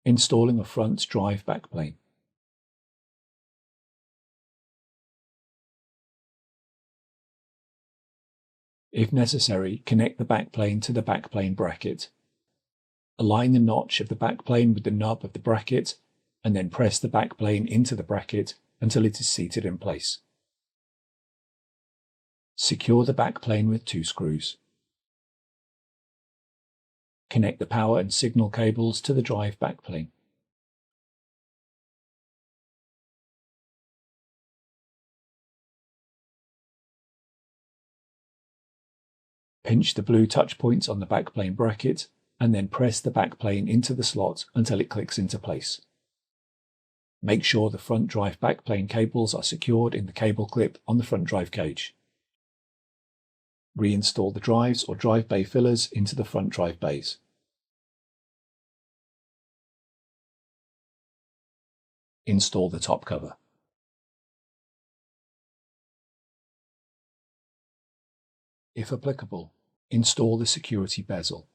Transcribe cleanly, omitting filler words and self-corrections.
Installing a front drive backplane. If necessary, connect the backplane to the backplane bracket. Align the notch of the backplane with the nub of the bracket, and then press the backplane into the bracket until it is seated in place. Secure the backplane with 2 screws. Connect the power and signal cables to the drive backplane. Pinch the blue touch points on the backplane bracket and then press the backplane into the slot until it clicks into place. Make sure the front drive backplane cables are secured in the cable clip on the front drive cage. Reinstall the drives or drive bay fillers into the front drive bays. Install the top cover. If applicable, install the security bezel.